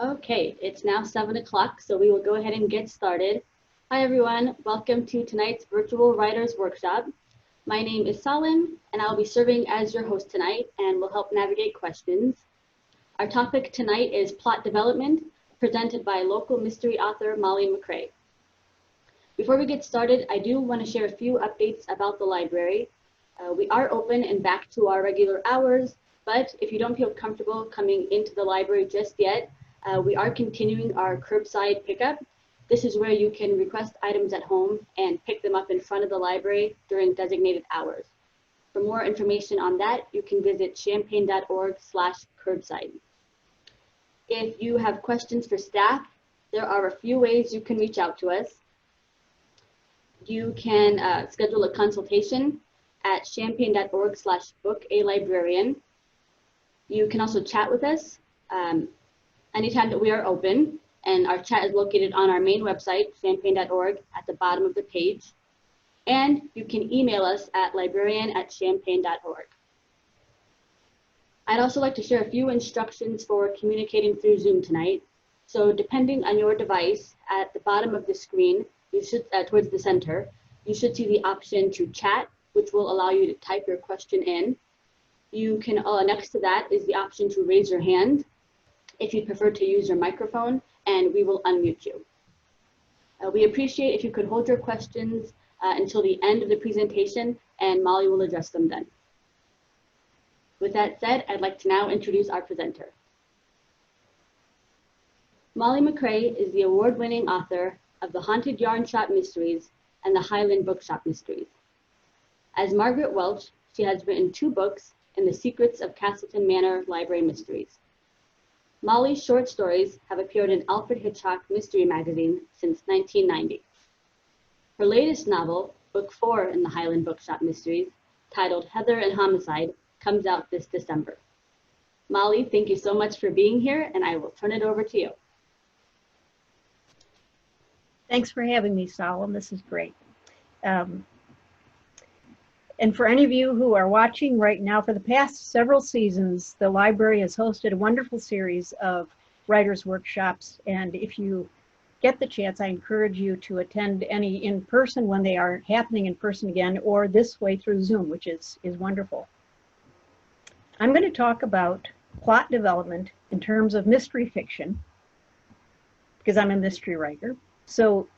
Okay, it's now 7 o'clock, so we will go ahead and get started. Hi everyone, welcome to tonight's virtual writers workshop. My name is Salim, and I'll be serving as your host tonight and will help navigate questions. Our topic tonight is plot development, presented by local mystery author Molly MacRae. Before we get started, I do want to share a few updates about the library. We are open and back to our regular hours, but if you don't feel comfortable coming into the library just yet, we are continuing our curbside pickup. This is where you can request items at home and pick them up in front of the library during designated hours. For more information on that, you can visit champaign.org/curbside. If you have questions for staff, there are a few ways you can reach out to us. You can schedule a consultation at champaign.org/book-a-librarian. You can also chat with us anytime that we are open, and our chat is located on our main website, champaign.org, at the bottom of the page. And you can email us at librarian@champaign.org. I'd also like to share a few instructions for communicating through Zoom tonight. So depending on your device, at the bottom of the screen, you should, towards the center, you should see the option to chat, which will allow you to type your question in. You can, next to that is the option to raise your hand if you prefer to use your microphone, and we will unmute you. We appreciate if you could hold your questions until the end of the presentation, and Molly will address them then. With that said, I'd like to now introduce our presenter. Molly MacRae is the award-winning author of the Haunted Yarn Shop Mysteries and the Highland Bookshop Mysteries. As Margaret Welch, she has written 2 books in the Secrets of Castleton Manor Library Mysteries. Molly's short stories have appeared in Alfred Hitchcock Mystery Magazine since 1990. Her latest novel, Book 4 in the Highland Bookshop Mysteries, titled Heather and Homicide, comes out this December. Molly, thank you so much for being here, and I will turn it over to you. Thanks for having me, Salim. This is great. And for any of you who are watching right now, for the past several seasons, the library has hosted a wonderful series of writers' workshops. And if you get the chance, I encourage you to attend any in person when they are happening in person again, or this way through Zoom, which is wonderful. I'm going to talk about plot development in terms of mystery fiction, because I'm a mystery writer. So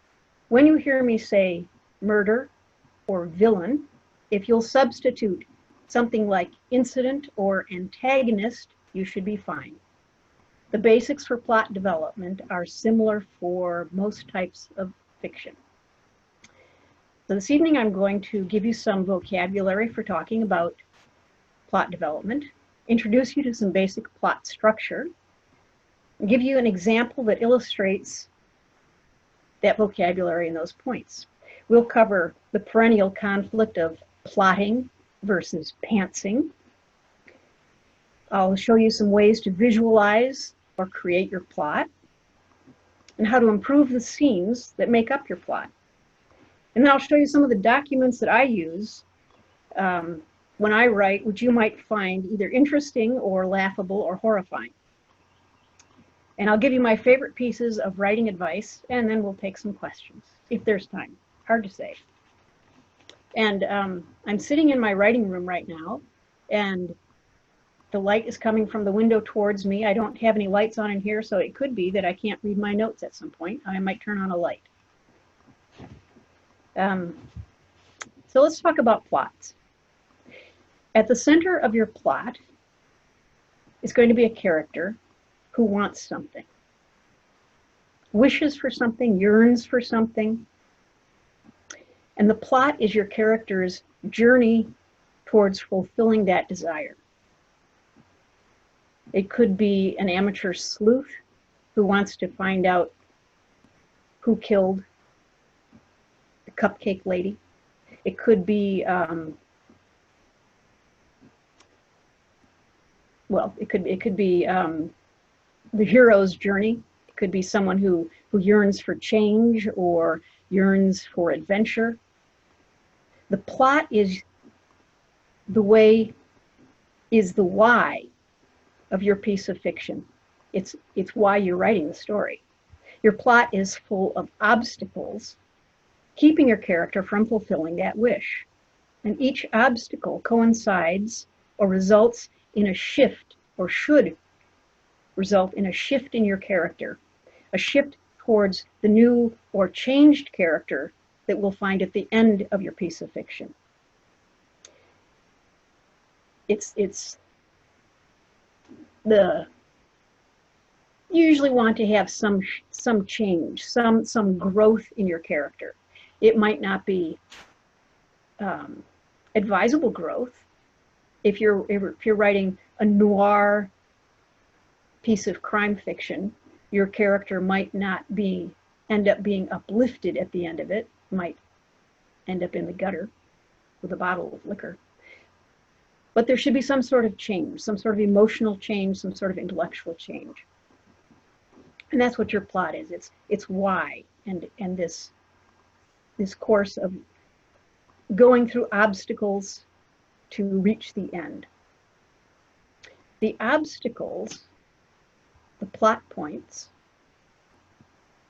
when you hear me say murder or villain, if you'll substitute something like incident or antagonist, you should be fine. The basics for plot development are similar for most types of fiction. So this evening I'm going to give you some vocabulary for talking about plot development, introduce you to some basic plot structure, and give you an example that illustrates that vocabulary and those points. We'll cover the perennial conflict of plotting versus pantsing. I'll show you some ways to visualize or create your plot, and how to improve the scenes that make up your plot. And then I'll show you some of the documents that I use when I write, which you might find either interesting or laughable or horrifying. And I'll give you my favorite pieces of writing advice, and then we'll take some questions, if there's time. Hard to say. And I'm sitting in my writing room right now, and the light is coming from the window towards me. I don't have any lights on in here, so it could be that I can't read my notes at some point. I might turn on a light. So let's talk about plots. At the center of your plot is going to be a character who wants something, wishes for something, yearns for something. And the plot is your character's journey towards fulfilling that desire. It could be an amateur sleuth who wants to find out who killed the cupcake lady. It could be, it could be the hero's journey. It could be someone who yearns for change or yearns for adventure. The plot is the why of your piece of fiction. It's why you're writing the story. Your plot is full of obstacles, keeping your character from fulfilling that wish. And each obstacle coincides or results in a shift, or should result in a shift in your character, a shift towards the new or changed character that we'll find at the end of your piece of fiction. It's you usually want to have some change, some growth in your character. It might not be advisable growth. If you're writing a noir piece of crime fiction, your character might not end up being uplifted at the end of it, might end up in the gutter with a bottle of liquor. But there should be some sort of change, some sort of emotional change, some sort of intellectual change. And that's what your plot is. It's why, and this course of going through obstacles to reach the end. The obstacles, the plot points,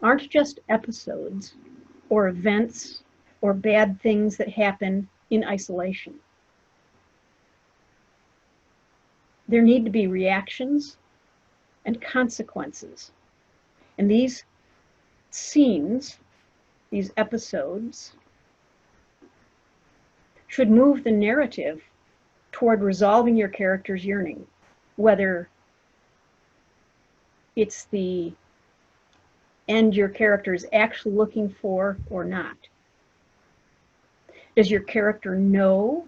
aren't just episodes or events or bad things that happen in isolation. There need to be reactions and consequences. And these scenes, these episodes, should move the narrative toward resolving your character's yearning, whether it's the end your character is actually looking for or not. Does your character know,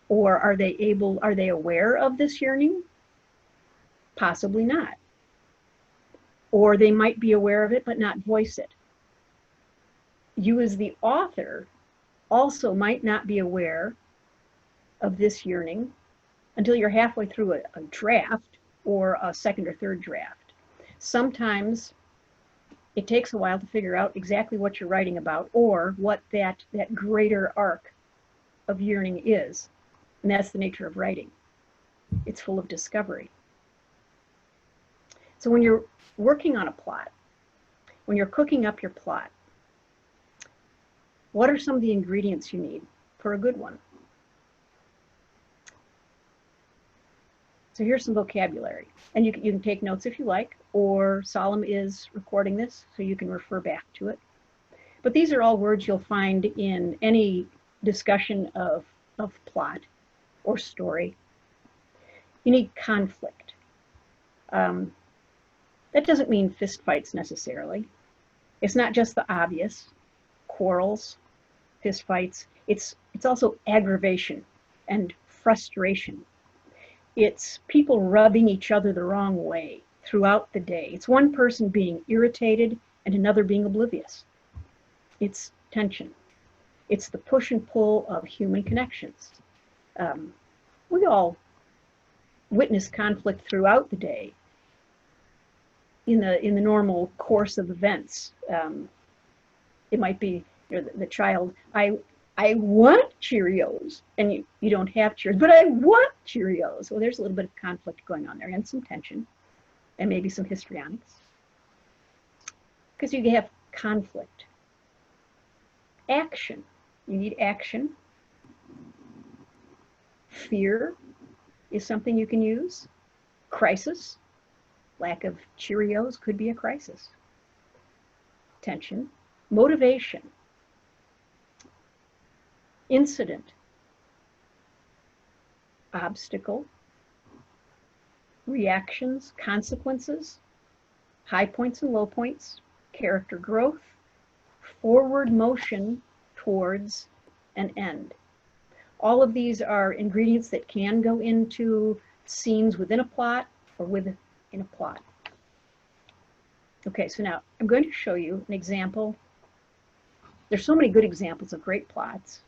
or are they aware of this yearning? Possibly not. Or they might be aware of it but not voice it. You as the author also might not be aware of this yearning until you're halfway through a draft or a second or third draft. Sometimes it takes a while to figure out exactly what you're writing about or what that greater arc of yearning is. And that's the nature of writing. It's full of discovery. So when you're working on a plot, when you're cooking up your plot, what are some of the ingredients you need for a good one? So here's some vocabulary. And you can take notes if you like, or Solemn is recording this, so you can refer back to it. But these are all words you'll find in any discussion of plot or story. You need conflict. That doesn't mean fistfights necessarily. It's not just the obvious, quarrels, fistfights. It's also aggravation and frustration. It's people rubbing each other the wrong way throughout the day. It's one person being irritated and another being oblivious. It's tension. It's the push and pull of human connections. We all witness conflict throughout the day in the normal course of events. It might be the child, I want Cheerios, and you don't have Cheerios, but I want Cheerios. Well, there's a little bit of conflict going on there and some tension and maybe some histrionics because you have conflict. Action. You need action. Fear is something you can use. Crisis. Lack of Cheerios could be a crisis. Tension. Motivation. Incident. Obstacle. Reactions, consequences, high points and low points, character growth, forward motion towards an end. All of these are ingredients that can go into scenes within a plot or within a plot. Okay, so now I'm going to show you an example. There's so many good examples of great plots.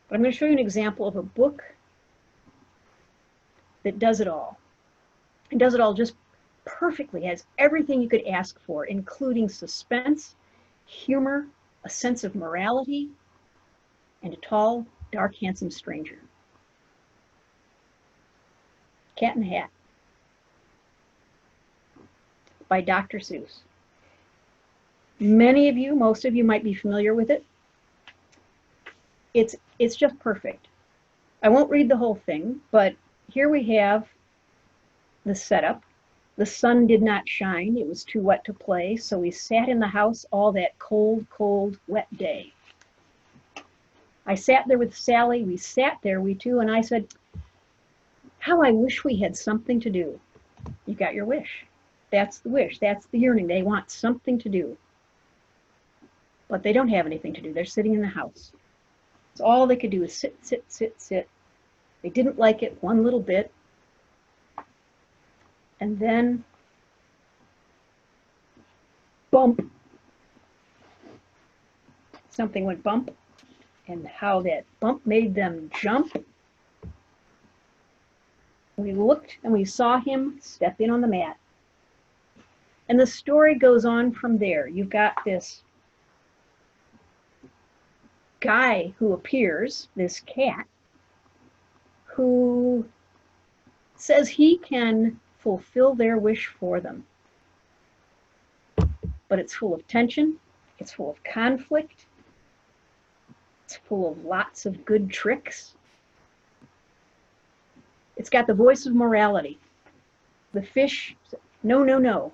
But I'm going to show you an example of a book that does it all. It does it all just perfectly, has everything you could ask for, including suspense, humor, a sense of morality, and a tall, dark, handsome stranger. Cat in the Hat. by Dr. Seuss. Many of you, most of you might be familiar with it. It's just perfect. I won't read the whole thing, but here we have the setup. The sun did not shine. It was too wet to play, so we sat in the house all that cold, cold, wet day. I sat there with Sally. We sat there, we two, and I said, how I wish we had something to do. You got your wish. That's the wish. That's the yearning. They want something to do. But they don't have anything to do. They're sitting in the house. So all they could do is sit, sit, sit, sit. They didn't like it one little bit. And then, bump. Something went bump. And how that bump made them jump. We looked and we saw him step in on the mat. And the story goes on from there. You've got this guy who appears, this cat, who says he can fulfill their wish for them. But it's full of tension, it's full of conflict, it's full of lots of good tricks. It's got the voice of morality. The fish, no, no, no.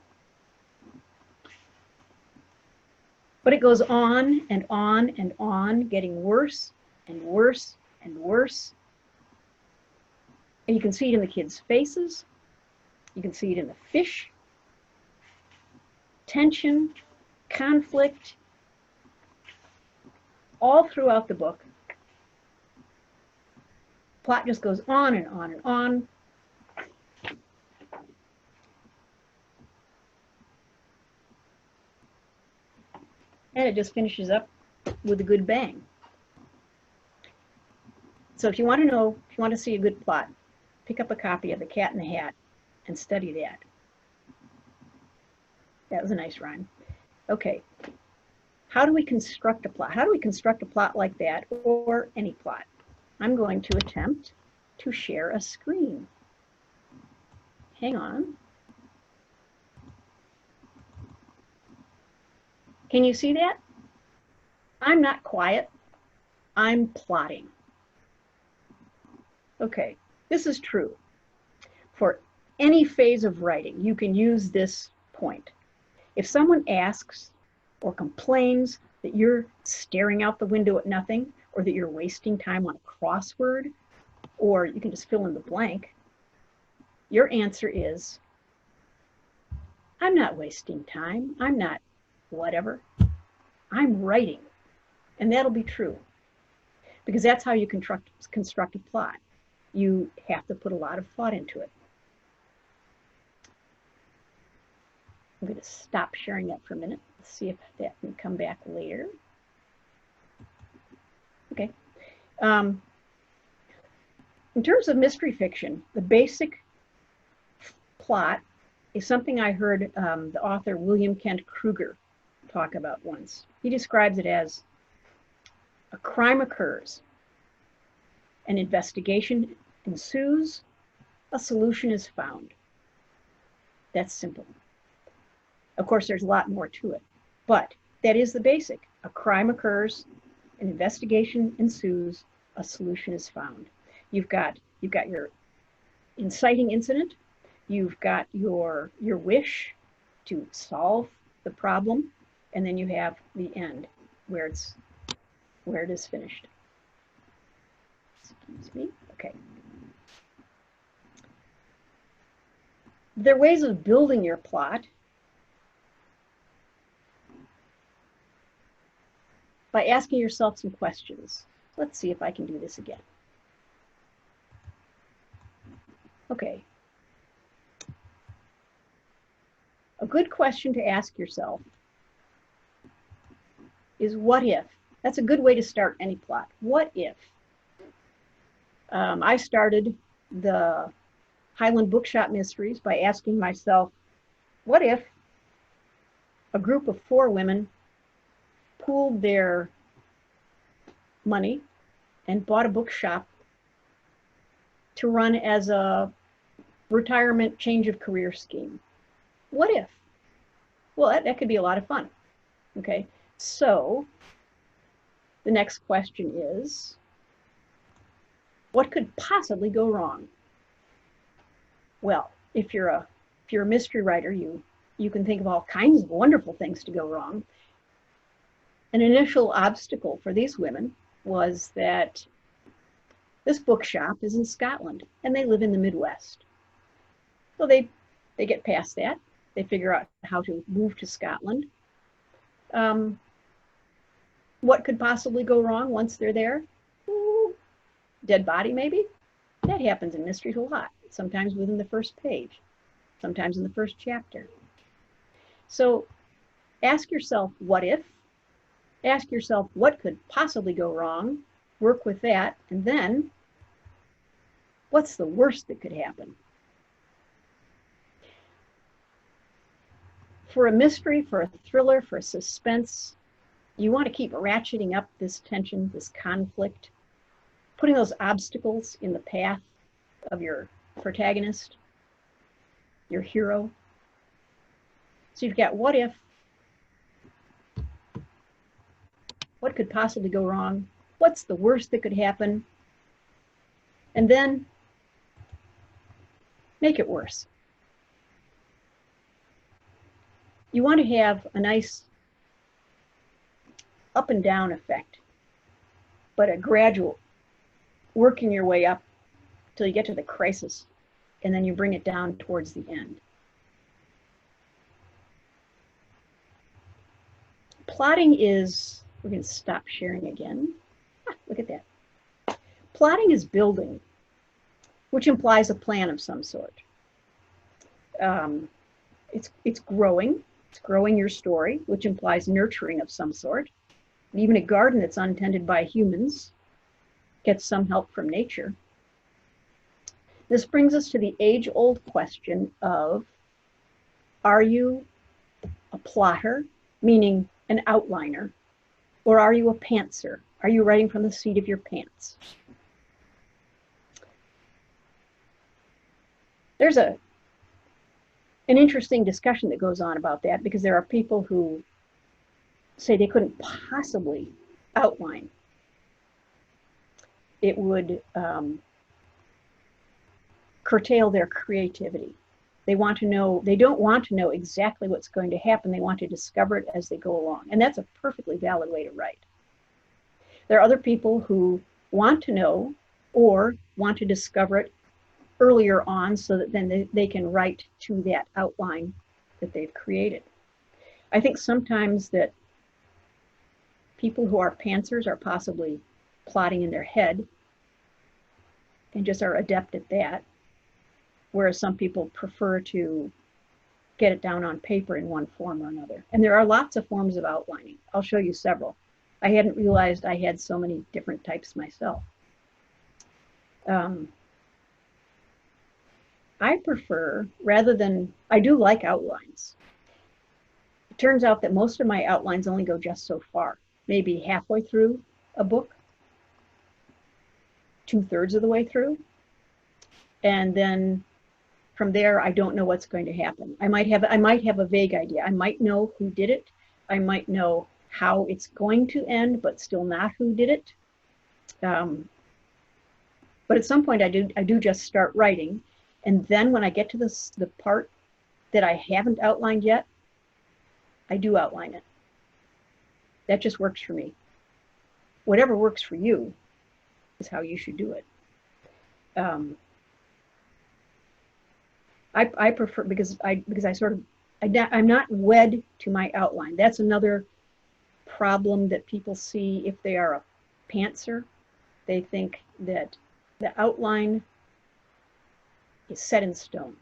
But it goes on and on and on, getting worse and worse and worse. And you can see it in the kids' faces. You can see it in the fish. Tension, conflict, all throughout the book. Plot just goes on and on and on. And it just finishes up with a good bang. So if you want to know, if you want to see a good plot, pick up a copy of The Cat in the Hat and study that. That was a nice rhyme. Okay. How do we construct a plot? How do we construct a plot like that, or any plot? I'm going to attempt to share a screen. Hang on. Can you see that? I'm not quiet. I'm plotting. Okay, this is true. For any phase of writing, you can use this point. If someone asks or complains that you're staring out the window at nothing, or that you're wasting time on a crossword, or you can just fill in the blank, your answer is, I'm not wasting time. I'm not whatever. I'm writing. And that'll be true. Because that's how you construct a plot. You have to put a lot of thought into it. I'm going to stop sharing that for a minute. Let's see if that can come back later. Okay. In terms of mystery fiction, the basic plot is something I heard the author William Kent Kruger talk about once. He describes it as a crime occurs, an investigation ensues, a solution is found. That's simple. Of course, there's a lot more to it, but that is the basic. A crime occurs, an investigation ensues, a solution is found. You've got your inciting incident, you've got your wish to solve the problem, and then you have the end where it is finished. Excuse me. Okay. There are ways of building your plot by asking yourself some questions. Let's see if I can do this again. Okay. A good question to ask yourself is what if? That's a good way to start any plot. What if? I started the Highland Bookshop Mysteries by asking myself, what if a group of 4 women pooled their money and bought a bookshop to run as a retirement change of career scheme? What if? Well, that could be a lot of fun. Okay, so the next question is, what could possibly go wrong? Well, if you're a mystery writer, you can think of all kinds of wonderful things to go wrong. An initial obstacle for these women was that this bookshop is in Scotland and they live in the Midwest. So they get past that. They figure out how to move to Scotland. What could possibly go wrong once they're there? Dead body, maybe? That happens in mysteries a lot, sometimes within the first page, sometimes in the first chapter. So ask yourself, what if? Ask yourself, what could possibly go wrong? Work with that, and then, what's the worst that could happen? For a mystery, for a thriller, for a suspense, you want to keep ratcheting up this tension, this conflict, putting those obstacles in the path of your protagonist, your hero. So you've got what if, what could possibly go wrong, what's the worst that could happen, and then make it worse. You want to have a nice up and down effect, but a gradual, working your way up till you get to the crisis, and then you bring it down towards the end. Plotting is, we're going to stop sharing again. Look at that. Plotting is building, which implies a plan of some sort. It's growing. It's growing your story, which implies nurturing of some sort. Even a garden that's untended by humans gets some help from nature. This brings us to the age-old question of, are you a plotter, meaning an outliner, or are you a pantser? Are you writing from the seat of your pants? There's an interesting discussion that goes on about that, because there are people who say they couldn't possibly outline. It would curtail their creativity. They don't want to know exactly what's going to happen. They want to discover it as they go along. And that's a perfectly valid way to write. There are other people who want to know or want to discover it earlier on, so that then they can write to that outline that they've created. I think sometimes that people who are pantsers are possibly plotting in their head and just are adept at that, whereas some people prefer to get it down on paper in one form or another. And there are lots of forms of outlining. I'll show you several. I hadn't realized I had so many different types myself. I prefer, I do like outlines. It turns out that most of my outlines only go just so far, maybe halfway through a book, 2/3 of the way through. And then from there, I don't know what's going to happen. I might have a vague idea. I might know who did it. I might know how it's going to end, but still not who did it. But at some point, I do just start writing. And then when I get to the part that I haven't outlined yet, I do outline it. That just works for me. Whatever works for you is how you should do it. I prefer, because I'm not wed to my outline. That's another problem that people see if they are a pantser. They think that the outline is set in stone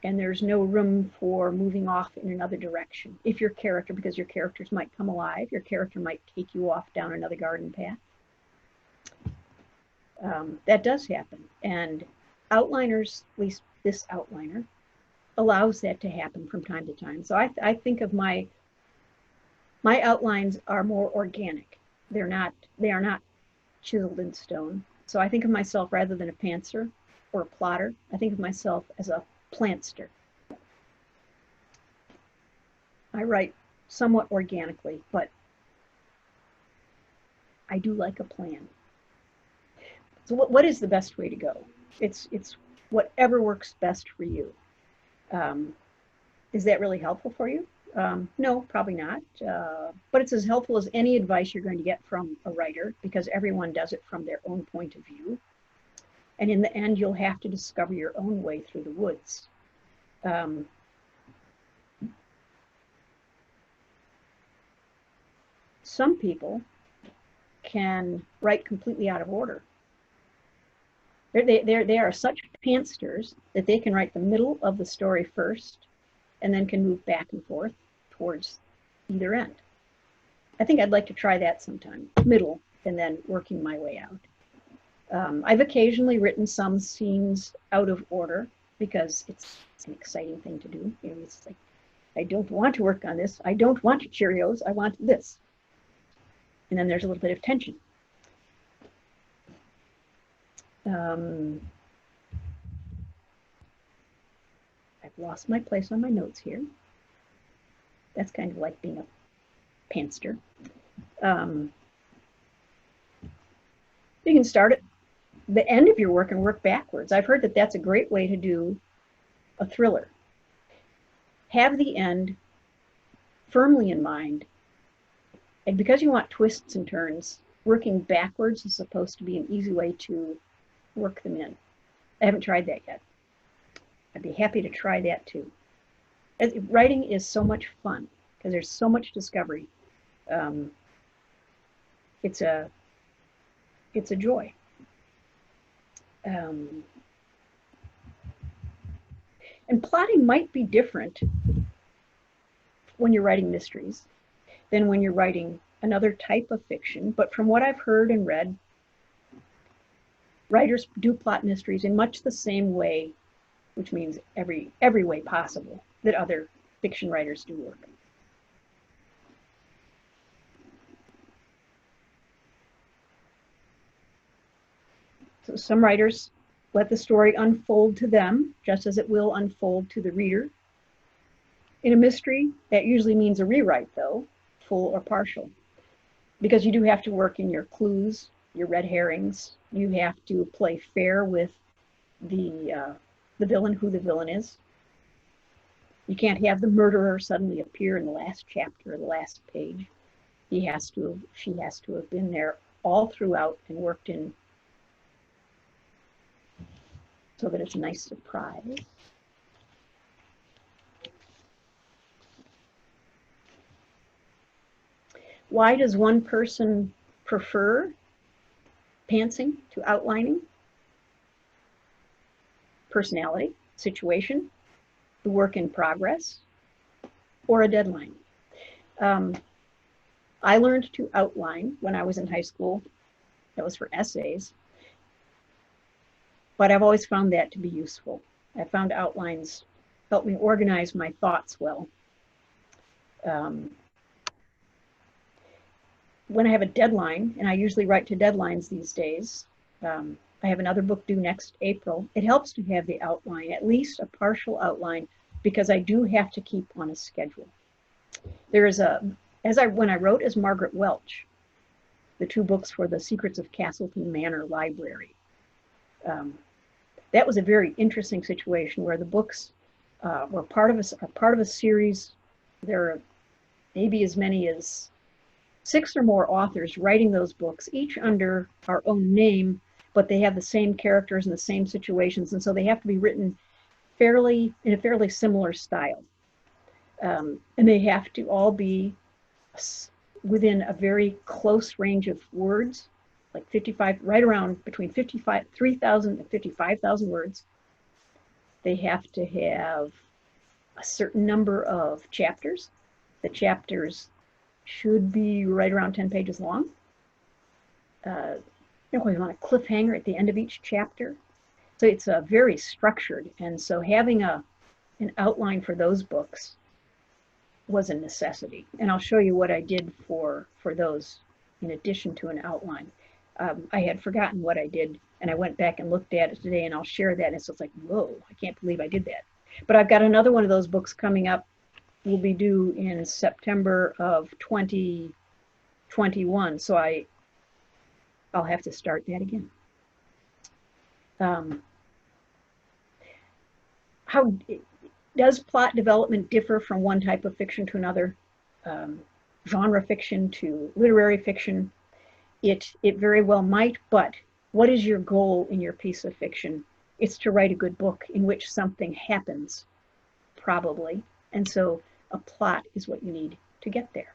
and there's no room for moving off in another direction. If your character, because your characters might come alive, your character might take you off down another garden path. That does happen. And outliners, at least this outliner, allows that to happen from time to time. So I think of my outlines are more organic. They are not chiseled in stone. So I think of myself, rather than a pantser or a plotter, I think of myself as a plantster. I write somewhat organically, but I do like a plan. So what is the best way to go? It's whatever works best for you. Is that really helpful for you? No, probably not. But it's as helpful as any advice you're going to get from a writer, because everyone does it from their own point of view. And in the end, you'll have to discover your own way through the woods. Some people can write completely out of order. They are such pantsters that they can write the middle of the story first and then can move back and forth towards either end. I think I'd like to try that sometime, middle and then working my way out. I've occasionally written some scenes out of order because it's an exciting thing to do. You know, it's like, I don't want to work on this. I don't want Cheerios. I want this. And then there's a little bit of tension. I've lost my place on my notes here. That's kind of like being a pantster. You can start at the end of your work and work backwards. I've heard that that's a great way to do a thriller. Have the end firmly in mind, and because you want twists and turns, working backwards is supposed to be an easy way to work them in. I haven't tried that yet. I'd be happy to try that too. Writing is so much fun because there's so much discovery. It's a joy. And plotting might be different when you're writing mysteries than when you're writing another type of fiction. But from what I've heard and read, writers do plot mysteries in much the same way, which means every way possible that other fiction writers do work. So some writers let the story unfold to them, just as it will unfold to the reader. In a mystery, that usually means a rewrite, though, full or partial, because you do have to work in your clues, your red herrings. You have to play fair with the villain, who the villain is. You can't have the murderer suddenly appear in the last chapter or the last page. She has to have been there all throughout and worked in so that it's a nice surprise. Why does one person prefer pantsing to outlining? Personality, situation, the work in progress, or a deadline. I learned to outline when I was in high school. That was for essays. But I've always found that to be useful. I found outlines help me organize my thoughts well. When I have a deadline, and I usually write to deadlines these days, I have another book due next April. It helps to have the outline, at least a partial outline, because I do have to keep on a schedule. There is when I wrote as Margaret Welch, the 2 books for the Secrets of Castleton Manor library. That was a very interesting situation where the books were part of a series. There are maybe as many as 6 or more authors writing those books, each under our own name, but they have the same characters and the same situations, and so they have to be written in a fairly similar style. And they have to all be within a very close range of words, like 55, right around between 3,000 and 55,000 words. They have to have a certain number of chapters. The chapters should be right around 10 pages long. We want a cliffhanger at the end of each chapter. So it's very structured. And so having an outline for those books was a necessity. And I'll show you what I did for those in addition to an outline. I had forgotten what I did, and I went back and looked at it today, and I'll share that. And so it's like, whoa, I can't believe I did that. But I've got another one of those books coming up will be due in September of 2021, so I'll have to start that again. How does plot development differ from one type of fiction to another? Genre fiction to literary fiction? It very well might, but what is your goal in your piece of fiction? It's to write a good book in which something happens, probably. And so a plot is what you need to get there.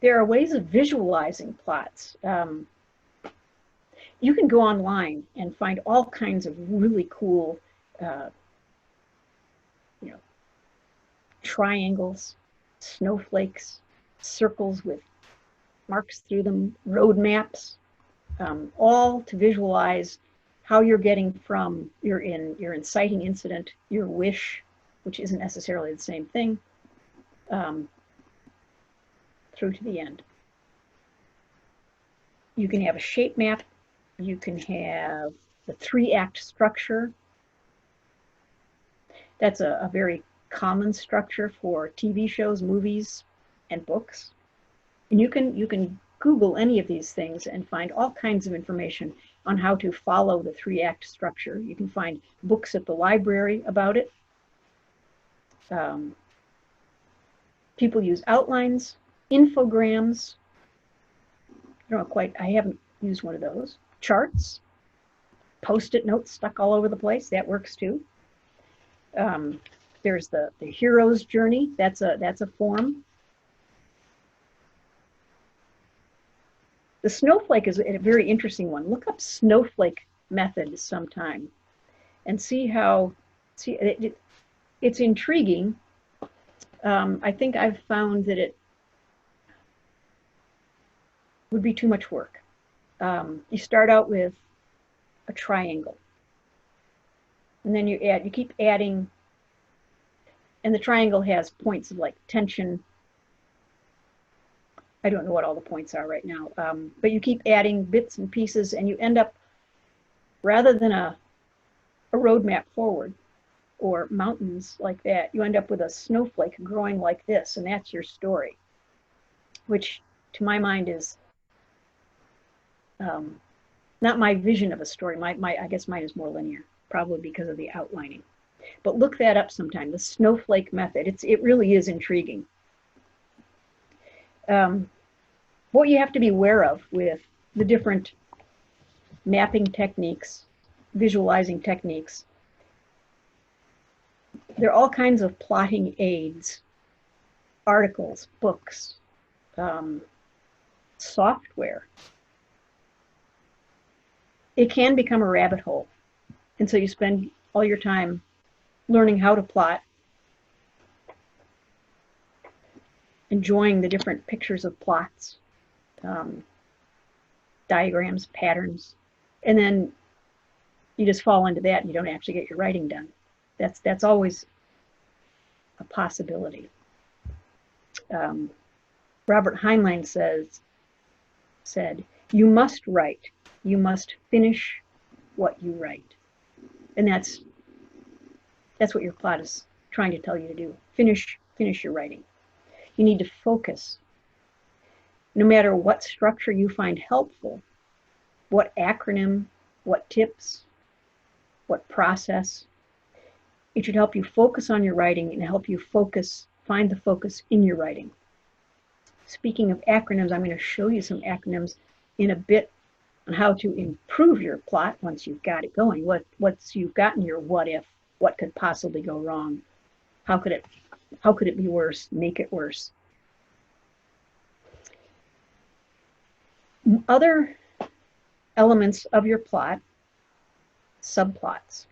There are ways of visualizing plots. You can go online and find all kinds of really cool, triangles, snowflakes, circles with marks through them, road maps, all to visualize how you're getting from your inciting incident, your wish, which isn't necessarily the same thing, through to the end. You can have a shape map. You can have the 3-act structure. That's a very common structure for TV shows, movies, and books. And you can Google any of these things and find all kinds of information on how to follow the 3-act structure. You can find books at the library about it. People use outlines, infograms. I haven't used one of those. Charts, Post-it notes stuck all over the place. That works too. There's the hero's journey. That's a form. The snowflake is a very interesting one. Look up snowflake method sometime and see how, it's intriguing. I think I've found that it would be too much work. You start out with a triangle, and then you keep adding, and the triangle has points of like tension. I don't know what all the points are right now, but you keep adding bits and pieces, and you end up, rather than a roadmap forward or mountains like that, you end up with a snowflake growing like this, and that's your story, which to my mind is not my vision of a story. I guess mine is more linear, probably because of the outlining. But look that up sometime, the snowflake method. It really is intriguing. What you have to be aware of with the different mapping techniques, visualizing techniques, there are all kinds of plotting aids, articles, books, software. It can become a rabbit hole. And so you spend all your time learning how to plot, enjoying the different pictures of plots, diagrams, patterns, and then you just fall into that and you don't actually get your writing done. That's always a possibility. Robert Heinlein said, "You must write. You must finish what you write." And that's what your plot is trying to tell you to do. Finish your writing. You need to focus. No matter what structure you find helpful, what acronym, what tips, what process, it should help you focus on your writing and help you find the focus in your writing. Speaking of acronyms, I'm going to show you some acronyms in a bit on how to improve your plot once you've got it going. Once you've gotten your what if, what could possibly go wrong? How could it be worse? Make it worse. Other elements of your plot, subplots.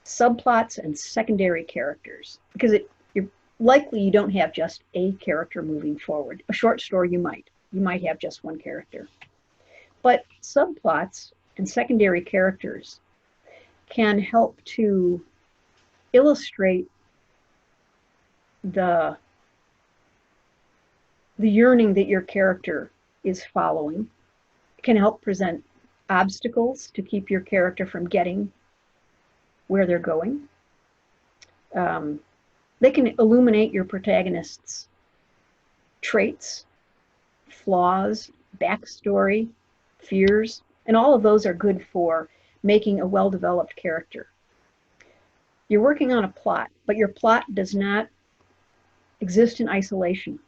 Subplots and secondary characters, because you're likely you don't have just a character moving forward. A short story you might have just one character. But subplots and secondary characters can help to illustrate the yearning that your character is following. It can help present obstacles to keep your character from getting where they're going. They can illuminate your protagonist's traits, flaws, backstory, fears, and all of those are good for making a well-developed character. You're working on a plot, but your plot does not exist in isolation.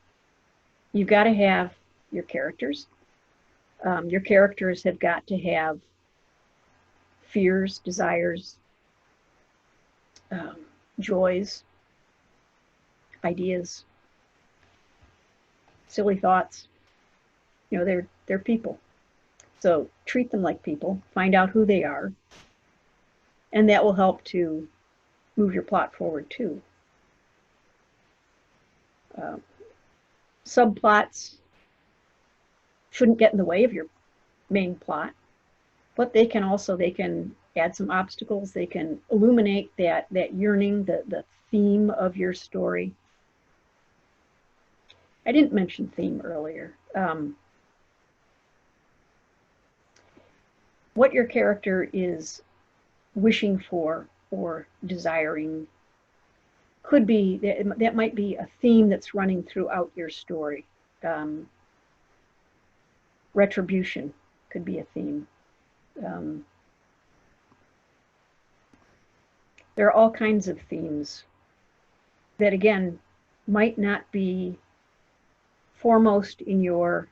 You've got to have your characters. Your characters have got to have fears, desires, joys, ideas, silly thoughts. You know, they're people. So treat them like people, find out who they are, and that will help to move your plot forward too. Subplots shouldn't get in the way of your main plot, but they can add some obstacles. They can illuminate that yearning, the theme of your story. I didn't mention theme earlier. What your character is wishing for or desiring could be, that might be a theme that's running throughout your story. Retribution could be a theme. There are all kinds of themes that, again, might not be foremost in your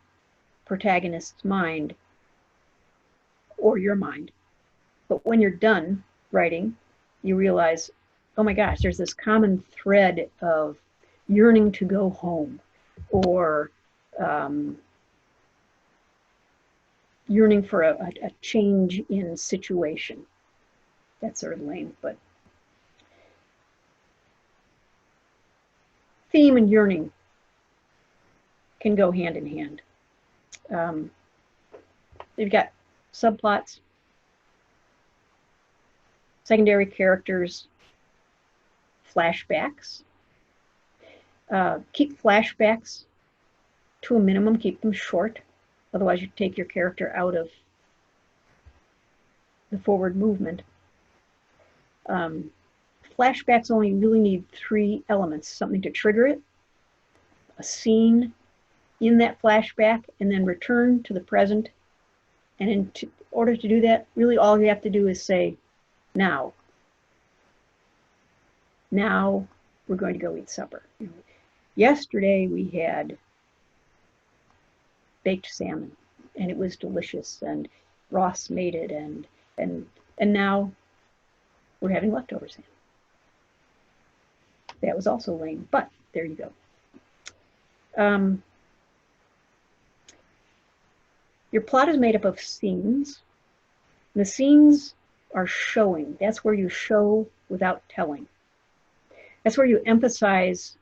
protagonist's mind or your mind. But when you're done writing, you realize, oh my gosh, there's this common thread of yearning to go home, or yearning for a change in situation. That's sort of lame, but theme and yearning can go hand in hand. You've got subplots, secondary characters, flashbacks. Keep flashbacks to a minimum, keep them short. Otherwise you take your character out of the forward movement. Flashbacks only really need 3 elements: something to trigger it, a scene in that flashback, and then return to the present. And in order to do that, really all you have to do is say, now we're going to go eat supper. Yesterday we had baked salmon and it was delicious, and Ross made it, and now we're having leftover salmon. That was also lame, but there you go. Your plot is made up of scenes. The scenes are showing. That's where you show without telling. That's where you emphasize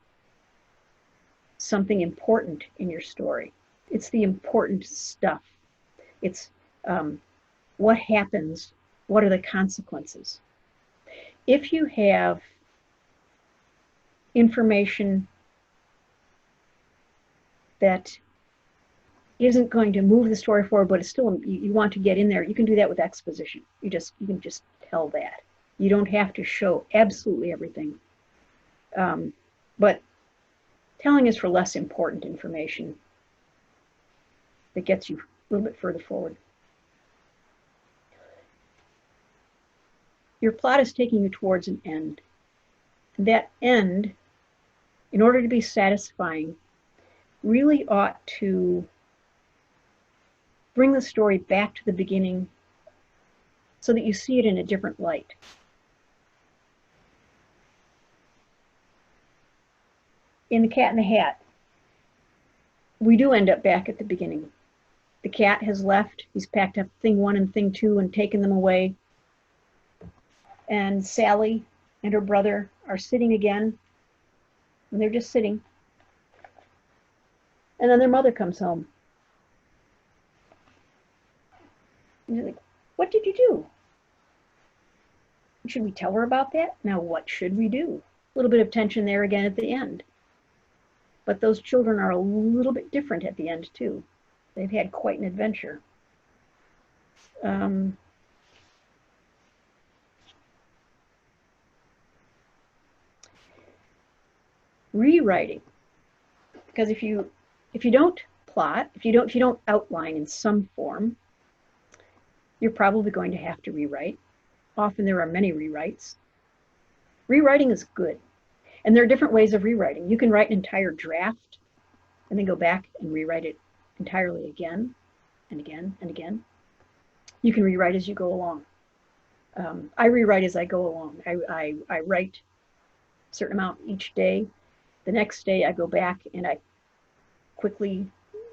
something important in your story. It's the important stuff. It's what happens, what are the consequences. If you have information that isn't going to move the story forward, but it's still, you want to get in there, you can do that with exposition. You can just tell that. You don't have to show absolutely everything. But telling is for less important information that gets you a little bit further forward. Your plot is taking you towards an end. That end, in order to be satisfying, really ought to bring the story back to the beginning so that you see it in a different light. In The Cat in the Hat, we do end up back at the beginning. The cat has left. He's packed up thing 1 and thing 2 and taken them away. And Sally and her brother are sitting again, and they're just sitting. And then their mother comes home. And they're like, what did you do? Should we tell her about that? Now, what should we do? A little bit of tension there again at the end. But those children are a little bit different at the end, too. They've had quite an adventure. Um, Rewriting, because if you don't plot, if you don't outline in some form, you're probably going to have to rewrite. Often there are many rewrites. Rewriting is good, and there are different ways of rewriting. You can write an entire draft and then go back and rewrite it entirely again and again and again. You can rewrite as you go along. I rewrite as I go along. I write a certain amount each day. The next day I go back and I quickly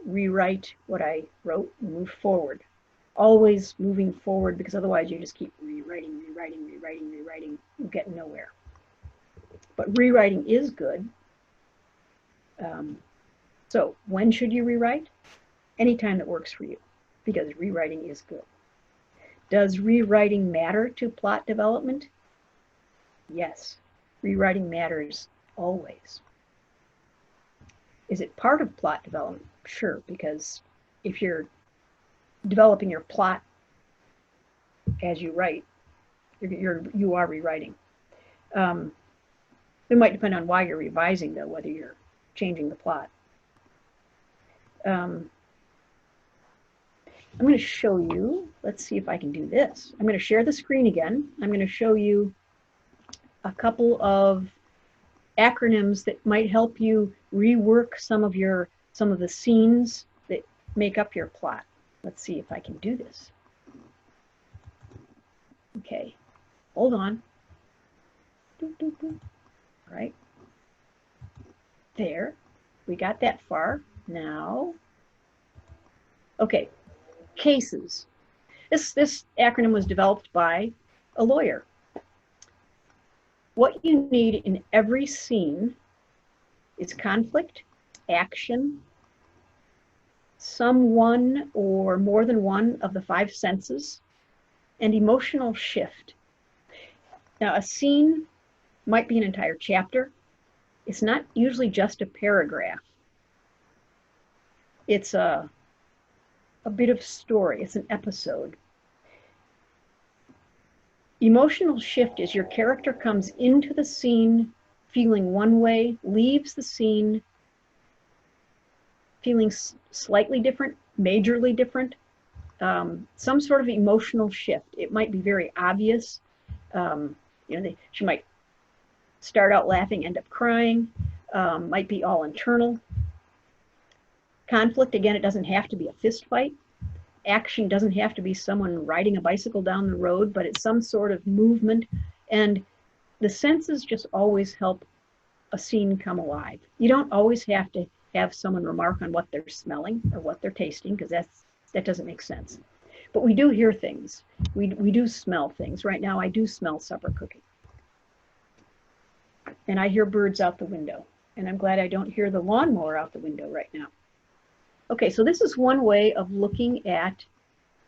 rewrite what I wrote and move forward. Always moving forward, because otherwise you just keep rewriting. You get nowhere. But rewriting is good. So when should you rewrite? Anytime that works for you, because rewriting is good. Does rewriting matter to plot development? Yes, rewriting matters always. Is it part of plot development? Sure, because if you're developing your plot as you write, you are rewriting. It might depend on why you're revising, though, whether you're changing the plot. I'm going to show you, let's see if I can do this. I'm going to share the screen again. I'm going to show you a couple of acronyms that might help you rework some of the scenes that make up your plot. Let's see if I can do this. Okay, hold on. All right, there, we got that far. Now, okay, cases. This acronym was developed by a lawyer. What you need in every scene is conflict, action, some one or more than one of the five senses, and emotional shift. Now, a scene might be an entire chapter. It's not usually just a paragraph. It's a bit of story. It's an episode. Emotional shift is your character comes into the scene feeling one way, leaves the scene feeling slightly different, majorly different, some sort of emotional shift. It might be very obvious. She might start out laughing, end up crying, might be all internal. Conflict, again, it doesn't have to be a fist fight. Action doesn't have to be someone riding a bicycle down the road, but it's some sort of movement. And the senses just always help a scene come alive. You don't always have to have someone remark on what they're smelling or what they're tasting, because that doesn't make sense. But we do hear things. We do smell things. Right now, I do smell supper cooking. And I hear birds out the window. And I'm glad I don't hear the lawnmower out the window right now. Okay, so this is one way of looking at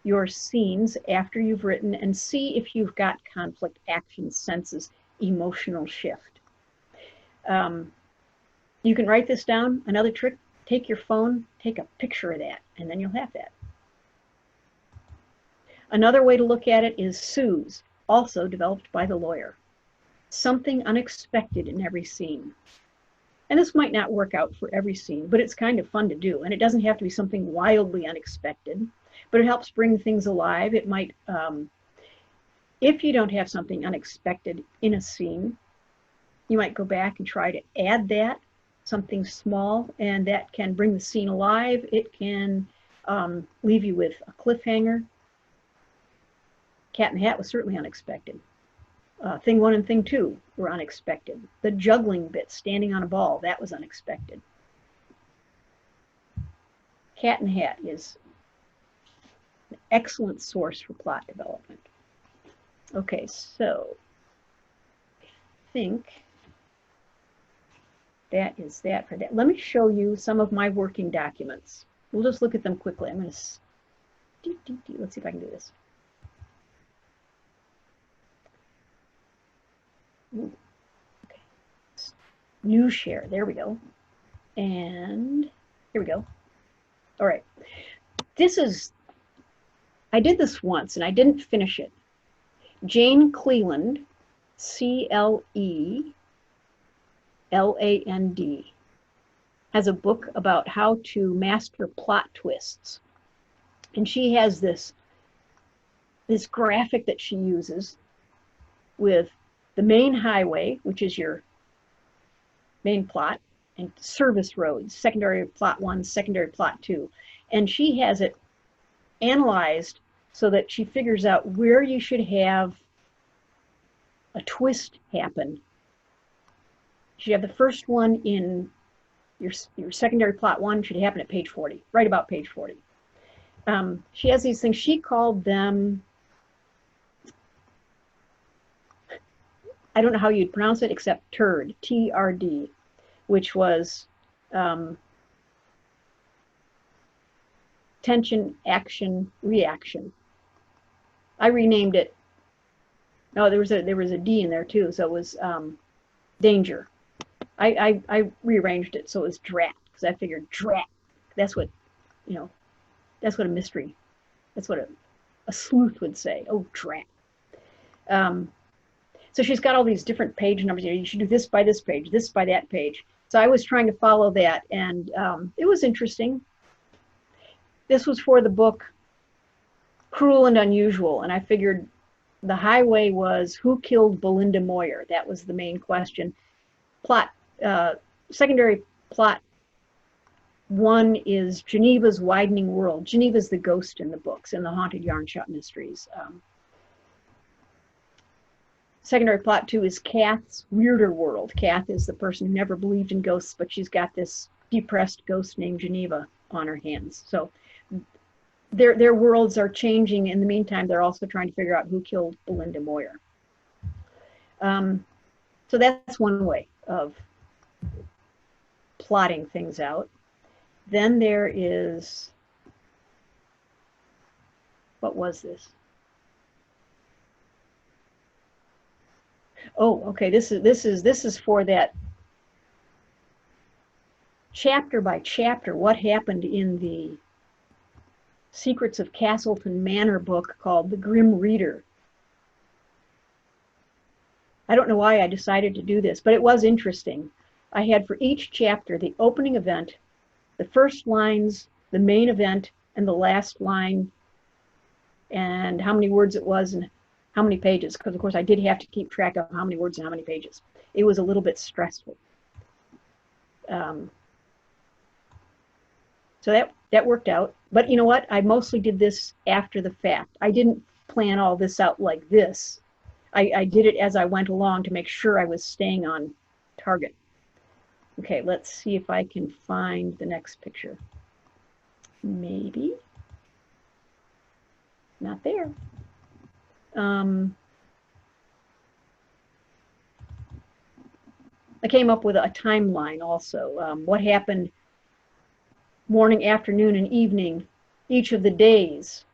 your scenes after you've written and see if you've got conflict, action, senses, emotional shift. You can write this down. Another trick, take your phone, take a picture of that, and then you'll have that. Another way to look at it is Sue's, also developed by the lawyer. Something unexpected in every scene. And this might not work out for every scene, but it's kind of fun to do. And it doesn't have to be something wildly unexpected, but it helps bring things alive. It might, if you don't have something unexpected in a scene, you might go back and try to add that, something small, and that can bring the scene alive. It can leave you with a cliffhanger. Cat in the Hat was certainly unexpected. Thing 1 and Thing 2 were unexpected. The juggling bit, standing on a ball, that was unexpected. Cat in the Hat is an excellent source for plot development. Okay, so I think that is that for that. Let me show you some of my working documents. We'll just look at them quickly. I'm going to, let's see if I can do this. Ooh, okay. New share, there we go. And here we go. All right. This is I did this once and I didn't finish it. Jane Cleland, Cleland, has a book about how to master plot twists. And she has this graphic that she uses with the main highway, which is your main plot, and service roads, secondary plot 1, secondary plot 2. And she has it analyzed so that she figures out where you should have a twist happen. You should have the first one in your secondary plot 1 should happen at page 40, right about page 40. She has these things, she called them, I don't know how you'd pronounce it except TRD, T-R-D, which was tension, action, reaction. I renamed it. No, there was a D in there too, so it was danger. I rearranged it so it was drat, because I figured drat. That's what, that's what a mystery, that's what a sleuth would say. Oh, drat. So she's got all these different page numbers. You should do this by this page, this by that page. So I was trying to follow that, and it was interesting. This was for the book Cruel and Unusual, and I figured the highway was who killed Belinda Moyer. That was the main question. Plot, secondary plot 1 is Geneva's Widening World. Geneva's the ghost in the books, in the Haunted Yarn Shop Mysteries. Secondary plot 2 is Kath's Weirder World. Kath is the person who never believed in ghosts, but she's got this depressed ghost named Geneva on her hands. So their worlds are changing. In the meantime, they're also trying to figure out who killed Belinda Moyer. So that's one way of plotting things out. Then there is, what was this? Oh, okay. This is for that chapter by chapter. What happened in the Secrets of Castleton Manor book called The Grim Reader. I don't know why I decided to do this, but it was interesting. I had for each chapter the opening event, the first lines, the main event, and the last line, and how many words it was and how many pages, because of course I did have to keep track of how many words and how many pages. It was a little bit stressful. So that worked out. But you know what? I mostly did this after the fact. I didn't plan all this out like this. I did it as I went along to make sure I was staying on target. Okay, let's see if I can find the next picture. Maybe. Not there. I came up with a timeline also. What happened morning, afternoon, and evening, each of the days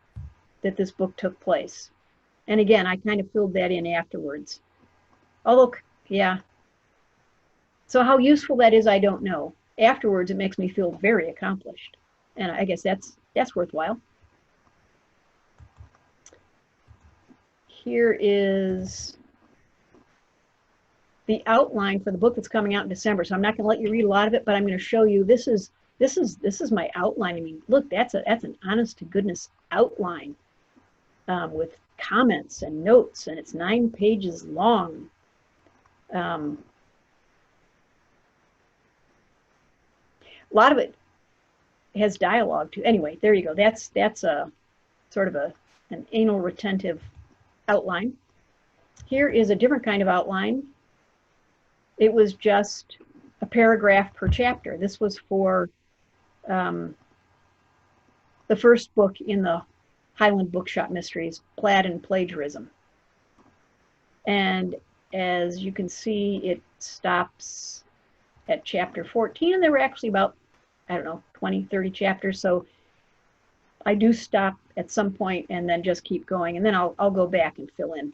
that this book took place. And again, I kind of filled that in afterwards. Oh, look, yeah. So how useful that is, I don't know. Afterwards, it makes me feel very accomplished. And I guess that's worthwhile. Here is the outline for the book that's coming out in December. So I'm not going to let you read a lot of it, but I'm going to show you this is my outline. I mean, look, that's an honest to goodness outline with comments and notes, and it's 9 pages long. A lot of it has dialogue too. Anyway, there you go. That's a sort of an anal retentive outline. Here is a different kind of outline. It was just a paragraph per chapter. This was for the first book in the Highland Bookshop Mysteries, Plaid and Plagiarism. And as you can see, it stops at chapter 14, and there were actually about, I don't know, 20, 30 chapters. So I do stop at some point and then just keep going, and then I'll go back and fill in.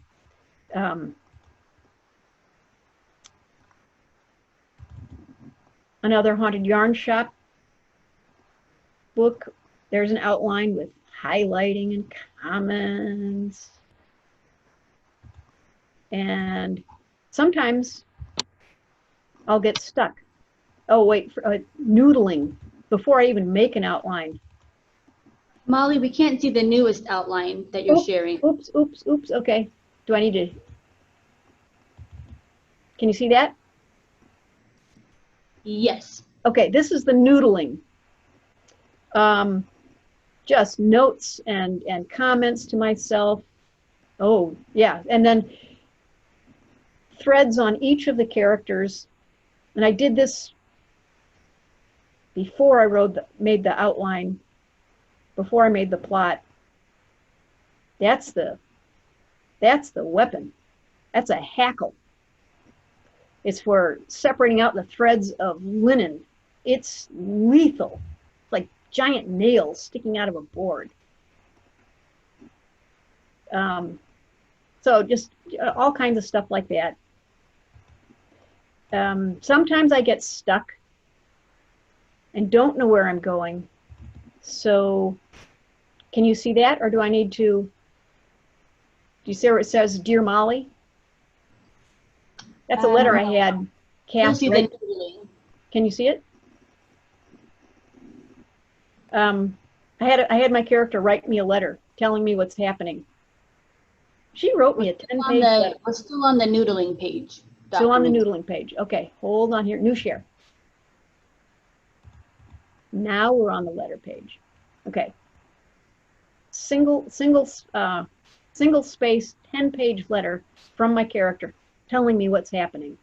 Another Haunted Yarn Shop book, there's an outline with highlighting and comments. And sometimes I'll get stuck. Oh, wait, noodling before I even make an outline. Molly, we can't see the newest outline that you're sharing. Oops. Okay. Do I need to? Can you see that? Yes. Okay, this is the noodling. Just notes and comments to myself. Oh, yeah. And then threads on each of the characters. And I did this before I made the outline, before I made the plot. That's the weapon. That's a hackle. It's for separating out the threads of linen. It's lethal, like giant nails sticking out of a board. So just all kinds of stuff like that. Sometimes I get stuck and don't know where I'm going. So can you see that? Or do I need to, do you see where it says, Dear Molly? That's a letter I had cast. Right? Can you see it? I had my character write me a letter telling me what's happening. She wrote me a 10-page letter. We're still on the noodling page. Still on the noodling page. Okay, hold on here. New share. Now we're on the letter page. Okay. Single space 10-page letter from my character telling me what's happening.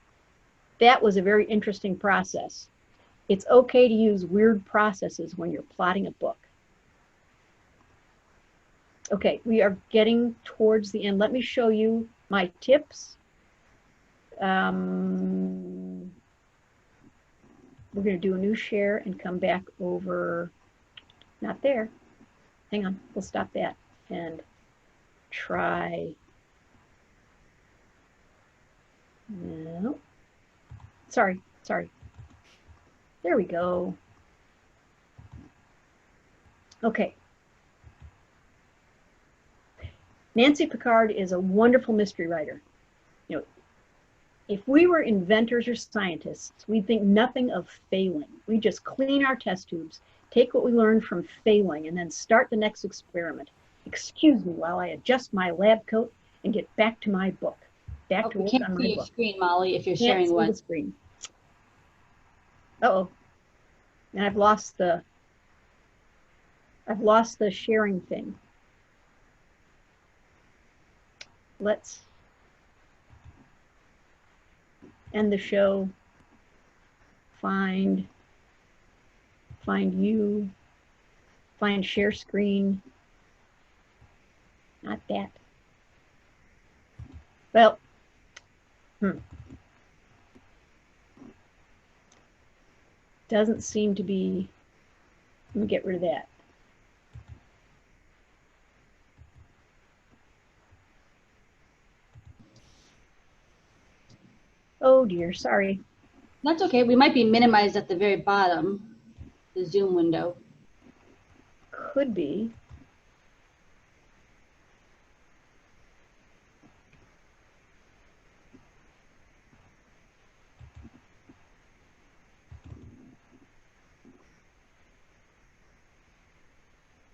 That was a very interesting process. It's okay to use weird processes when you're plotting a book. Okay, we are getting towards the end. Let me show you my tips. We're going to do a new share and come back over, not there. Hang on, we'll stop that and try. No, sorry. There we go. Okay. Nancy Pickard is a wonderful mystery writer. You know, if we were inventors or scientists, we'd think nothing of failing. We just clean our test tubes, take what we learned from failing, and then start the next experiment. Excuse me while I adjust my lab coat and get back to my book. Back to work on my book. Can't see your screen, Molly, if you're Can't sharing see one. the screen. Uh-oh. And I've lost the sharing thing. Let's end the show. Find you. Find share screen. Not that. Well, doesn't seem to be. Let me get rid of that. Oh dear, sorry. That's okay. We might be minimized at the very bottom, the Zoom window. Could be.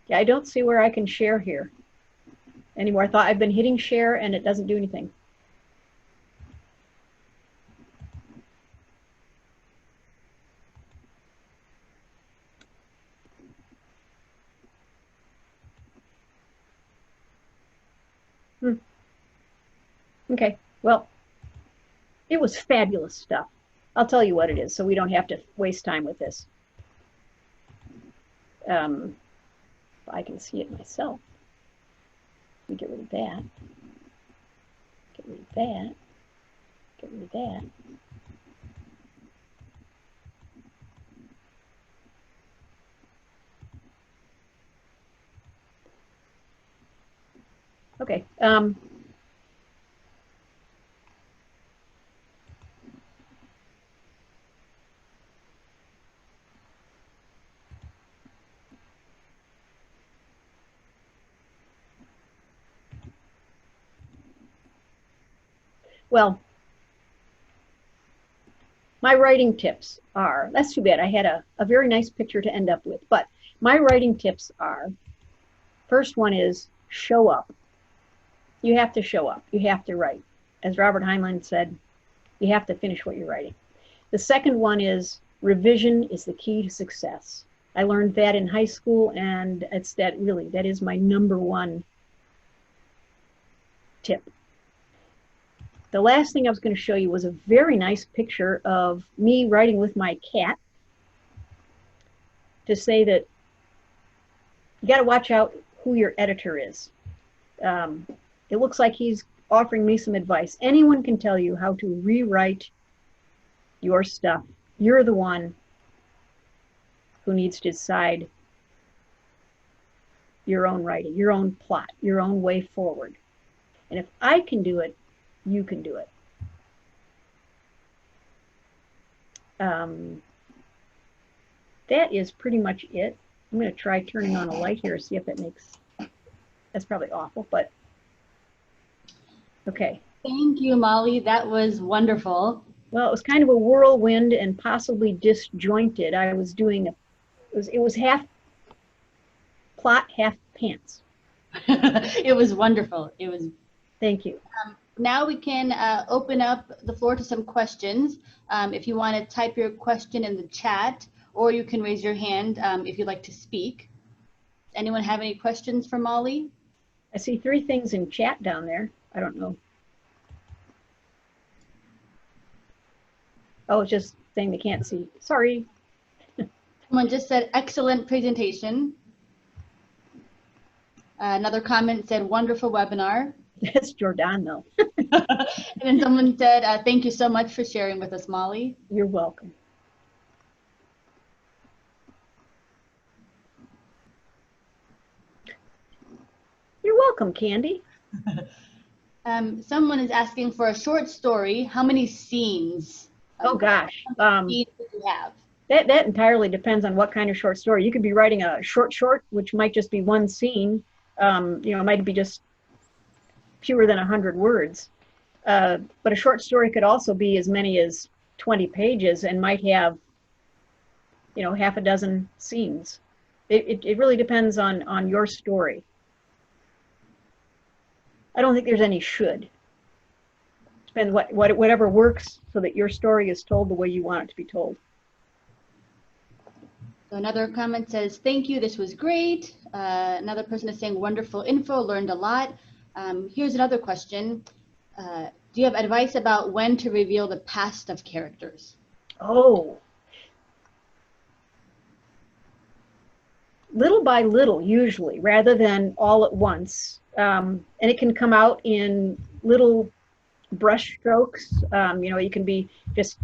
Yeah, I don't see where I can share here anymore. I thought I've been hitting share and it doesn't do anything. Okay, well, it was fabulous stuff. I'll tell you what it is so we don't have to waste time with this. I can see it myself. Let me get rid of that. Get rid of that. Get rid of that. Okay. Well, my writing tips are, that's too bad. I had a very nice picture to end up with, but my writing tips are, first one is show up. You have to show up. You have to write. As Robert Heinlein said, you have to finish what you're writing. The second one is revision is the key to success. I learned that in high school, and that is my number one tip. The last thing I was going to show you was a very nice picture of me writing with my cat, to say that you got to watch out who your editor is. It looks like he's offering me some advice. Anyone can tell you how to rewrite your stuff. You're the one who needs to decide your own writing, your own plot, your own way forward. And if I can do it, you can do it. That is pretty much it. I'm going to try turning on a light here, see if that makes, that's probably awful, but okay. Thank you, Molly. That was wonderful. Well, it was kind of a whirlwind and possibly disjointed. I was doing it was half plot, half pants. It was wonderful. It was. Thank you. Now we can open up the floor to some questions. If you want to type your question in the chat, or you can raise your hand if you'd like to speak. Anyone have any questions for Molly? I see 3 things in chat down there. I don't know. Oh, it's just saying they can't see. Sorry. Someone just said, excellent presentation. Another comment said, wonderful webinar. That's Jordan, though. And then someone said, thank you so much for sharing with us, Molly. You're welcome. You're welcome, Candy. Someone is asking for a short story. How many scenes? Oh gosh. Scenes do you have? That entirely depends on what kind of short story. You could be writing a short, which might just be one scene. It might be just fewer than 100 words. But a short story could also be as many as 20 pages and might have, half a dozen scenes. It really depends on your story. I don't think there's any should. Depends whatever works so that your story is told the way you want it to be told. So another comment says, thank you, this was great. Another person is saying, wonderful info, learned a lot. Here's another question. Do you have advice about when to reveal the past of characters? Oh. Little by little, usually, rather than all at once. And it can come out in little brush strokes. You can be just,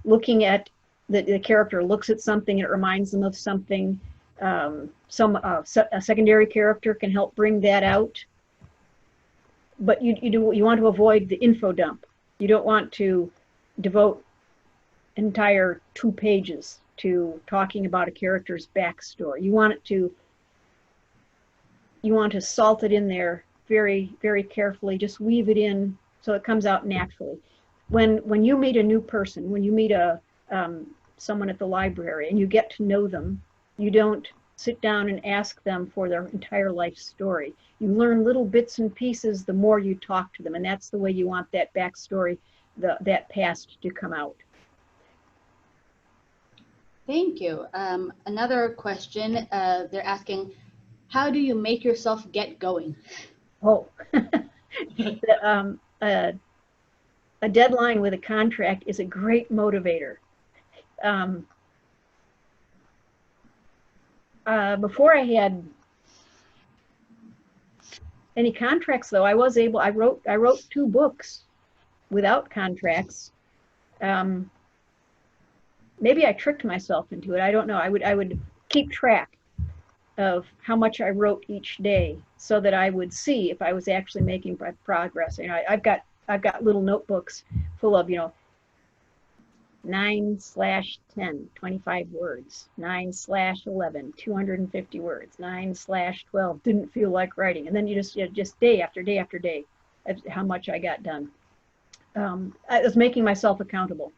looking at the character looks at something and it reminds them of something. A secondary character can help bring that out. But you want to avoid the info dump. You don't want to devote entire 2 pages to talking about a character's backstory. You want to salt it in there very, very carefully. Just weave it in so it comes out naturally. When you meet a new person, when you meet someone at the library and you get to know them, you don't sit down and ask them for their entire life story. You learn little bits and pieces the more you talk to them, and that's the way you want that backstory, that past to come out. Thank you. Another question, they're asking, how do you make yourself get going? Oh, a deadline with a contract is a great motivator. Before I had any contracts, though, I wrote 2 books without contracts. Maybe I tricked myself into it. I don't know. I would keep track of how much I wrote each day so that I would see if I was actually making progress. I've got little notebooks full of 9/10, 25 words, 9/11, 250 words, 9/12, didn't feel like writing. And then you just day after day after day, how much I got done. I was making myself accountable.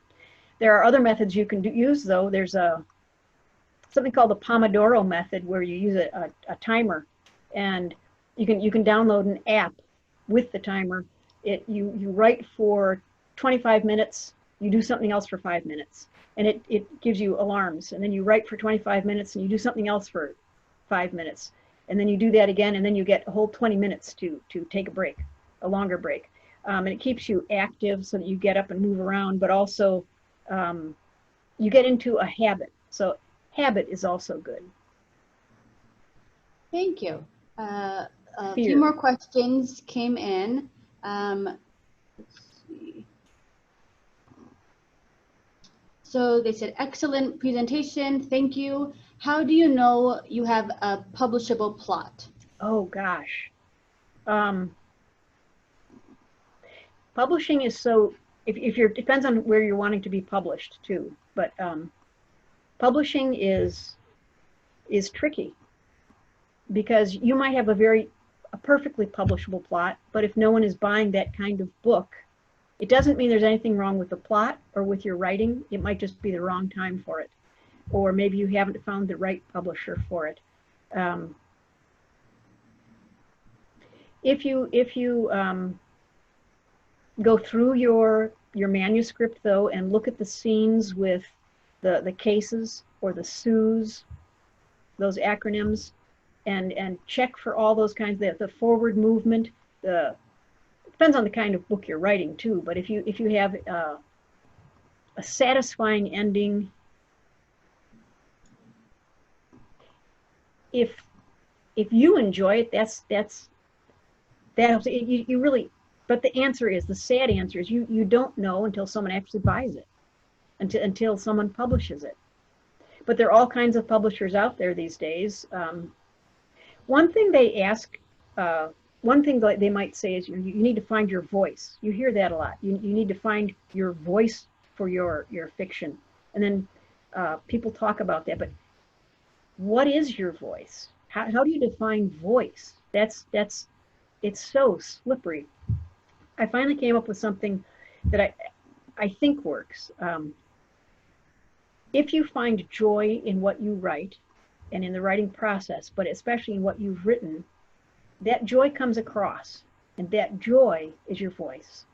There are other methods you can use, though. There's something called the Pomodoro method, where you use a timer, and you can download an app with the timer. You write for 25 minutes, you do something else for 5 minutes, and it gives you alarms. And then you write for 25 minutes, and you do something else for 5 minutes, and then you do that again, and then you get a whole 20 minutes to take a break, a longer break. And it keeps you active so that you get up and move around, but also you get into a habit. So habit is also good. Thank you. A few more questions came in. Let's see. So they said, excellent presentation, thank you. How do you know you have a publishable plot? Oh gosh. Publishing is so, if you're, depends on where you're wanting to be published too, but publishing is tricky, because you might have a perfectly publishable plot, but if no one is buying that kind of book, it doesn't mean there's anything wrong with the plot or with your writing. It might just be the wrong time for it, or maybe you haven't found the right publisher for it. If you go through your manuscript, though, and look at the scenes with the cases or the SUs, those acronyms, and check for all those kinds of the forward movement. It depends on the kind of book you're writing too, but if you have a satisfying ending, if you enjoy it, that helps. You really, but the sad answer is you don't know until someone actually buys it, until someone publishes it. But there are all kinds of publishers out there these days. One thing they ask, one thing they might say is you need to find your voice. You hear that a lot. You need to find your voice for your fiction. And then people talk about that, but what is your voice? How do you define voice? It's so slippery. I finally came up with something that I think works. If you find joy in what you write and in the writing process, but especially in what you've written, that joy comes across, and that joy is your voice.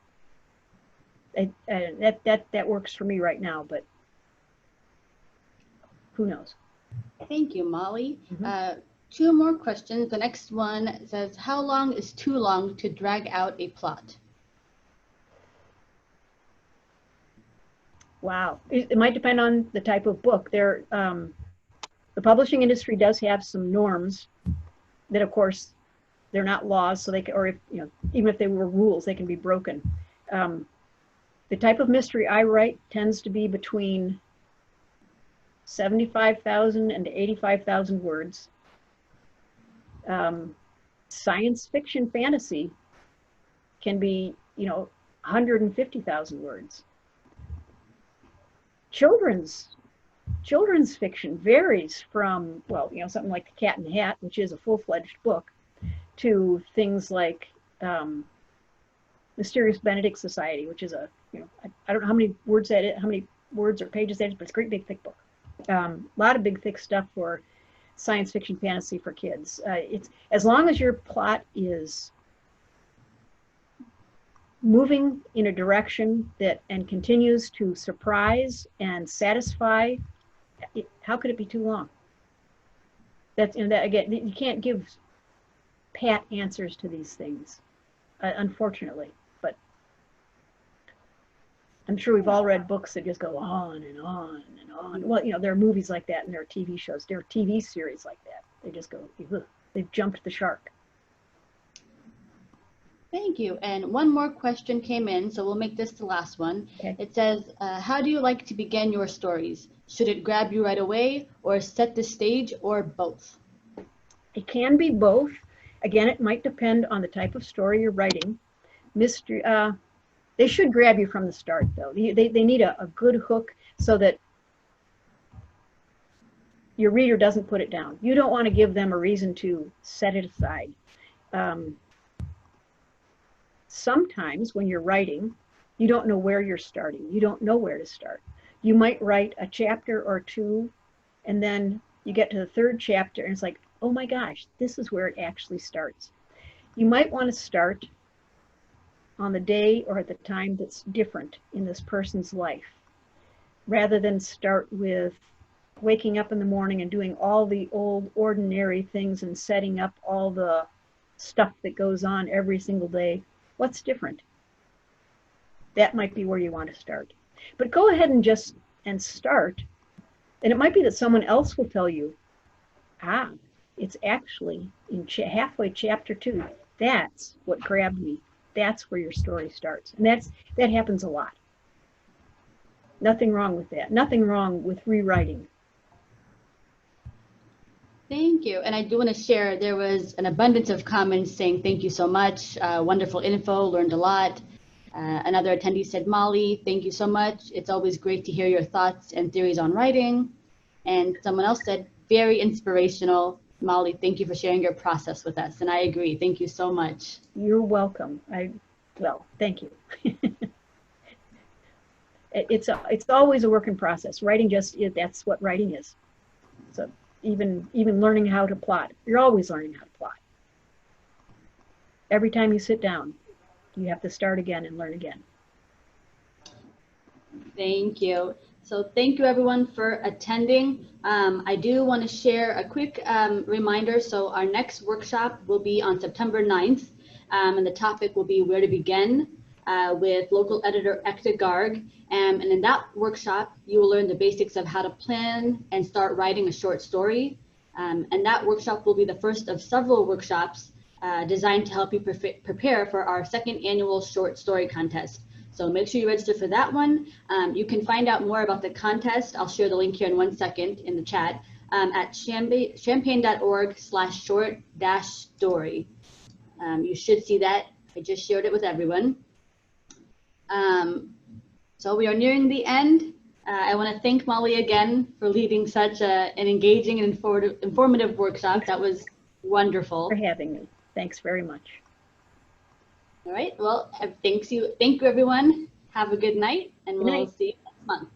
That works for me right now, but who knows? Thank you, Molly. Mm-hmm. Two more questions. The next one says, how long is too long to drag out a plot? Wow. It might depend on the type of book. The publishing industry does have some norms that, of course, they're not laws, so they can, or if, even if they were rules, they can be broken. The type of mystery I write tends to be between 75,000 and 85,000 words. Science fiction fantasy can be, 150,000 words. Children's fiction varies from, something like The Cat in the Hat, which is a full-fledged book, to things like Mysterious Benedict Society, which is I don't know how many words that is, how many words or pages that is, but it's a great big thick book. A lot of big thick stuff for science fiction fantasy for kids. It's as long as your plot is moving in a direction and continues to surprise and satisfy, how could it be too long? That again, you can't give pat answers to these things, unfortunately. But I'm sure we've all read books that just go on and on and on. Well, there are movies like that, and there are TV shows. There are TV series like that. They just go, they've jumped the shark. Thank you. And one more question came in, so we'll make this the last one. Okay. It says, how do you like to begin your stories? Should it grab you right away, or set the stage, or both? It can be both. Again, it might depend on the type of story you're writing. Mystery, they should grab you from the start, though. They need a good hook so that your reader doesn't put it down. You don't want to give them a reason to set it aside. Sometimes when you're writing, You don't know where you're starting. You don't know where to start. You might write a chapter or two, and then you get to the third chapter, and it's like, oh my gosh, this is where it actually starts. You might want to start on the day or at the time that's different in this person's life, rather than start with waking up in the morning and doing all the old ordinary things and setting up all the stuff that goes on every single day. What's different? That might be where you want to start. But go ahead and start. And it might be that someone else will tell you, it's actually in halfway chapter 2. That's what grabbed me. That's where your story starts. And that happens a lot. Nothing wrong with that. Nothing wrong with rewriting. Thank you. And I do want to share, there was an abundance of comments saying thank you so much. Wonderful info, learned a lot. Another attendee said, Molly, thank you so much. It's always great to hear your thoughts and theories on writing. And someone else said, very inspirational. Molly, thank you for sharing your process with us. And I agree. Thank you so much. You're welcome. Thank you. It's always a work in process. Writing that's what writing is. So even learning how to plot, you're always learning how to plot. Every time you sit down, you have to start again and learn again. Thank you. So thank you everyone for attending. I do want to share a quick reminder. So our next workshop will be on September 9th, and the topic will be where to begin with local editor Ekta Garg. And in that workshop, you will learn the basics of how to plan and start writing a short story. And that workshop will be the first of several workshops designed to help you prepare for our second annual short story contest. So make sure you register for that one. You can find out more about the contest. I'll share the link here in 1 second in the chat at champaign.org/short-story. You should see that. I just shared it with everyone. So we are nearing the end. I want to thank Molly again for leading such an engaging and informative workshop. That was wonderful. For having me. Thanks very much. All right. Well, thank you everyone. Have a good night, and we'll see you next month.